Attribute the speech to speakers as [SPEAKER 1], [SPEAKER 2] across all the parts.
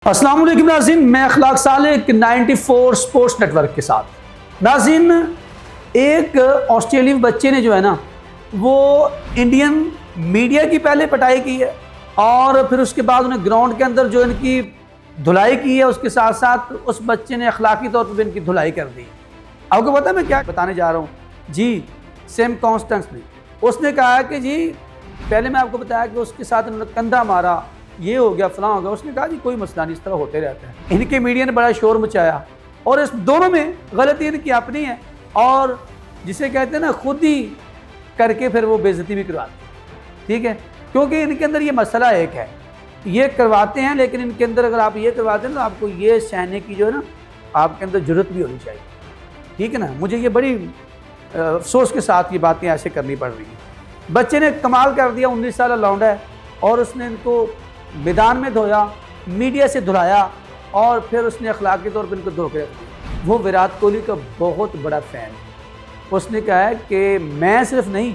[SPEAKER 1] अस्सलाम वालेकुम नाज़रीन, मैं अखलाक सालिक 94 स्पोर्ट्स नेटवर्क के साथ। नाज़रीन, एक ऑस्ट्रेलियन बच्चे ने जो है ना वो इंडियन मीडिया की पहले पिटाई की है और फिर उसके बाद उन्हें ग्राउंड के अंदर जो इनकी धुलाई की है, उसके साथ साथ उस बच्चे ने अखलाकी तौर पर इनकी धुलाई कर दी। आपको पता है मैं क्या बताने जा रहा हूँ जी? सेम कॉन्स्टेंस ने उसने कहा कि जी पहले मैं आपको बताया कि उसके साथ उन्होंने कंधा मारा, ये हो गया फलां हो गया। उसने कहा जी कोई मसला नहीं, इस तरह होते रहता है। इनके मीडिया ने बड़ा शोर मचाया और इस दोनों में गलती इनकी अपनी है और जिसे कहते हैं ना खुद ही करके फिर वो बेइज्जती भी करवाते हैं, ठीक है? क्योंकि इनके अंदर ये मसला एक है, ये करवाते हैं लेकिन इनके अंदर अगर आप ये करवाते हैं तो आपको ये सहने की जो है ना आपके अंदर जरूरत भी होनी चाहिए, ठीक है ना? मुझे ये बड़ी अफसोस के साथ ये बातें ऐसे करनी पड़ रही हैं। बच्चे ने कमाल कर दिया, 19 साल लौंडा है और उसने इनको मैदान में धोया, मीडिया से धुलाया और फिर उसने अखलाकी तौर पर इनको धोखे रख दिया। वो विराट कोहली का बहुत बड़ा फ़ैन है। उसने कहा है कि मैं सिर्फ नहीं,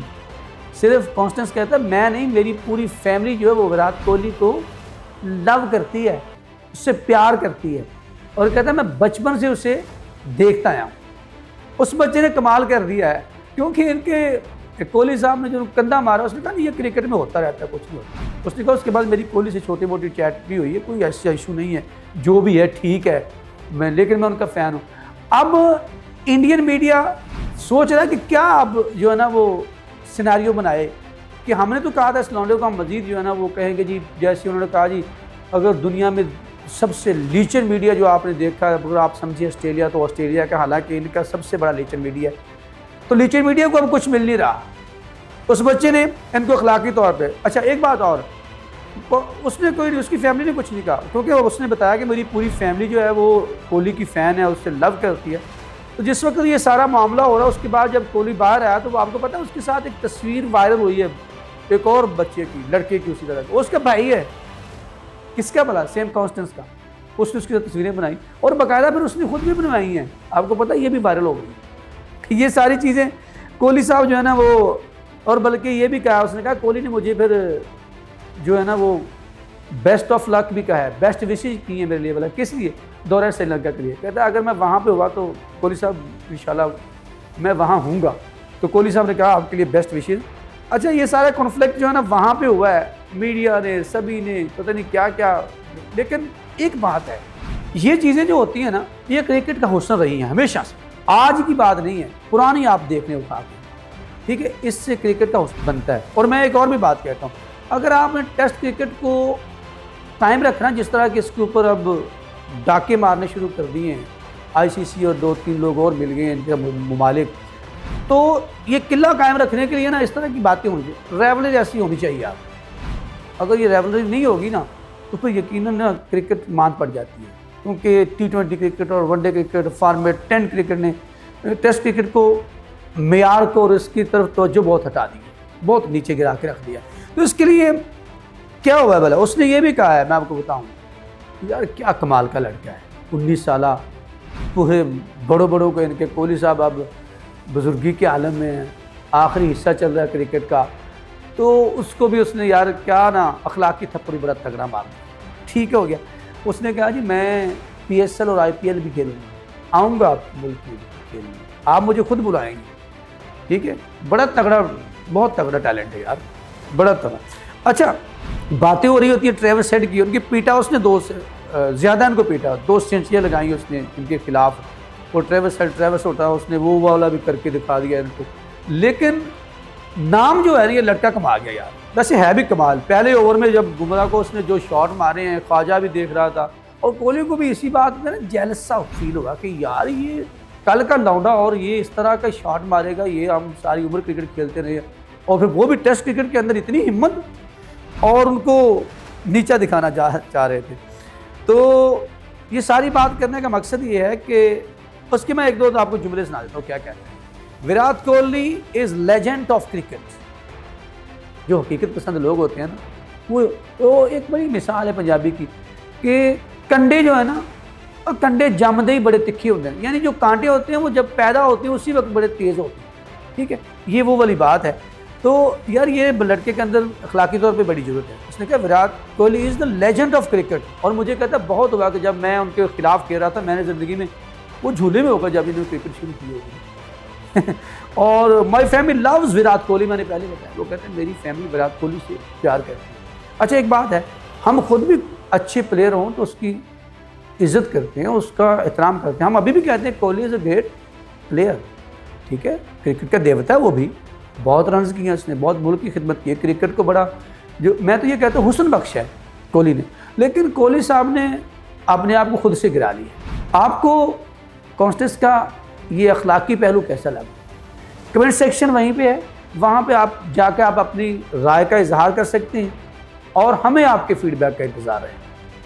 [SPEAKER 1] सिर्फ कॉन्स्टेंस कहता है मैं नहीं, मेरी पूरी फैमिली जो है वो विराट कोहली को लव करती है, उससे प्यार करती है और कहता है मैं बचपन से उसे देखता आया हूँ। उस बच्चे ने कमाल कर दिया है क्योंकि इनके कोहली साहब ने जो कंधा मारा, उसने कहा नहीं ये क्रिकेट में होता रहता है, कुछ नहीं होता। उसने कहा उसके बाद मेरी कोहली से छोटी मोटी चैट भी हुई है, कोई ऐसा इशू नहीं है, जो भी है ठीक है, लेकिन मैं उनका फ़ैन हूँ। अब इंडियन मीडिया सोच रहा है कि क्या अब जो है ना वो सिनारियो बनाए कि हमने तो कहा था इस लौंडे को हम मज़ीद जो है ना वो कहेंगे जी, जैसे उन्होंने कहा जी अगर दुनिया में सबसे लीचर मीडिया जो आपने देखा है, अगर आप समझिए ऑस्ट्रेलिया, तो ऑस्ट्रेलिया का हालांकि इनका सबसे बड़ा लीचर मीडिया है, तो लीचर मीडिया को अब कुछ मिल नहीं रहा। उस बच्चे ने इनको अखलाकी तौर पे, अच्छा एक बात और, उसने कोई, उसकी फैमिली ने कुछ नहीं कहा क्योंकि उसने बताया कि मेरी पूरी फैमिली जो है वो कोहली की फ़ैन है, उससे लव करती है। तो जिस वक्त ये सारा मामला हो रहा है उसके बाद जब कोहली बाहर आया तो आपको पता है उसके साथ एक तस्वीर वायरल हुई है एक और बच्चे की, लड़के की, उसी तरह उसका भाई है, किसका भला? सेम कॉन्स्टेंस का। उसने उसकी तस्वीरें बनाई और बाकायदा फिर उसने खुद भी बनवाई हैं, आपको पता है ये भी वायरल हो गई। ये सारी चीज़ें कोहली साहब जो है ना वो, और बल्कि ये भी कहा, उसने कहा कोहली ने मुझे फिर जो है ना वो बेस्ट ऑफ लक भी कहा है, बेस्ट विशेज की है मेरे लिए। बोला किस लिए? दौरा श्रीलंका के लिए। कहता है अगर मैं वहाँ पे हुआ तो कोहली साहब इंशाल्लाह मैं वहाँ हूँगा। तो कोहली साहब ने कहा आपके लिए बेस्ट विशेज। अच्छा ये सारा कॉन्फ्लिक्ट जो है ना वहाँ पे हुआ है, मीडिया ने, सभी ने, पता नहीं क्या क्या। लेकिन एक बात है, ये चीज़ें जो होती हैं ना ये क्रिकेट का हुस्न रही हैं हमेशा से, आज की बात नहीं है, पुरानी आप देखने उठा के, ठीक है? इससे क्रिकेट का हुस्न बनता है। और मैं एक और भी बात कहता हूँ, अगर आपने टेस्ट क्रिकेट को कायम रखना, जिस तरह के इसके ऊपर अब डाके मारने शुरू कर दिए हैं आईसीसी और 2-3 लोग और मिल गए हैं इनके ममालिक, तो ये किला कायम रखने के लिए ना इस तरह की बातें होनी चाहिए, रेवलरी ऐसी होनी चाहिए। आप अगर ये रेवलरी नहीं होगी ना तो फिर यकीनन ना क्रिकेट मान पड़ जाती है, क्योंकि T20 क्रिकेट और वनडे क्रिकेट फॉर्मेट 10 क्रिकेट ने टेस्ट क्रिकेट को मेयार को और इसकी तरफ तवज्जो बहुत हटा दी, बहुत नीचे गिरा के रख दिया। तो इसके लिए क्या हुआ है भला? उसने ये भी कहा है, मैं आपको बताऊँ यार क्या कमाल का लड़का है, 19 साल, पूरे बड़ों को इनके कोहली साहब अब बुजुर्गी के आलम में, आखिरी हिस्सा चल रहा है क्रिकेट का, तो उसको भी उसने यार क्या ना अखलाकी थप्पड़ी बड़ा तगड़ा मार, ठीक हो गया। उसने कहा जी मैं PSL और IPL भी खेलूँगा, आऊँगा आप मुल्क में खेलने, आप मुझे खुद बुलाएंगे, ठीक है? बड़ा तगड़ा, बहुत तगड़ा टैलेंट है यार, बड़ा तगड़ा। अच्छा बातें हो रही होती है ट्रेविस हेड की, उनकी पीटा उसने ज़्यादा इनको पीटा, 2 सेंचुरियाँ लगाई उसने इनके खिलाफ, और ट्रेविस होता है उसने वो वाला भी करके दिखा दिया इनको। लेकिन नाम जो है ना ये लड़का कमा गया यार, वैसे है भी कमाल। पहले ओवर में जब बुमराह को उसने जो शॉट मारे हैं, ख्वाजा भी देख रहा था और कोहली को भी इसी बात में ना जेलस सा फील होगा कि यार ये कल का लौंडा और ये इस तरह का शॉट मारेगा, ये हम सारी उम्र क्रिकेट खेलते रहे, और फिर वो भी टेस्ट क्रिकेट के अंदर इतनी हिम्मत, और उनको नीचा दिखाना चाह रहे थे। तो ये सारी बात करने का मकसद ये है कि उसके मैं एक दो तो आपको जुमले सुना देता हूँ क्या कहते हैं। Virat Kohli is legend of cricket. जो हकीकत पसंद लोग होते हैं ना वो एक बड़ी मिसाल है पंजाबी की कि कंडे जो है ना, और कंडे जमदे ही बड़े तिखे होते हैं, यानी जो कांटे होते हैं वो जब पैदा होते हैं उसी वक्त बड़े तेज़ होते हैं, ठीक है? ये वो वाली बात है। तो यार ये लड़के के अंदर अखलाकी तौर पे बड़ी ज़रूरत है। उसने कहा Virat Kohli is the legend of cricket. और मुझे कहता बहुत हुआ कि जब मैं उनके खिलाफ कह रहा था, मैंने ज़िंदगी में वो झूले में होगा जब इन्होंने क्रिकेट शुरू की होगी। और my family loves Virat Kohli, मैंने पहले बताया। वो कहते हैं मेरी फैमिली विराट कोहली से प्यार करती है। अच्छा एक बात है, हम खुद भी अच्छे प्लेयर हों तो उसकी इज़्ज़त करते हैं, उसका एहतराम करते हैं। हम अभी भी कहते हैं Kohli is a great player, ठीक है, क्रिकेट का देवता है। वो भी बहुत रन्स किए उसने, बहुत मुल्क की खिदमत की है, क्रिकेट को बड़ा, जो मैं तो ये कहता हूँ हुस्न बख्शा है कोहली ने। लेकिन कोहली साहब ने अपने आप को खुद से गिरा लिया। आपको कॉन्स्टेंस का ये अखलाकी पहलू कैसा लगा? कमेंट सेक्शन वहीं पे है, वहाँ पे आप जाकर आप अपनी राय का इजहार कर सकते हैं और हमें आपके फीडबैक का इंतज़ार है।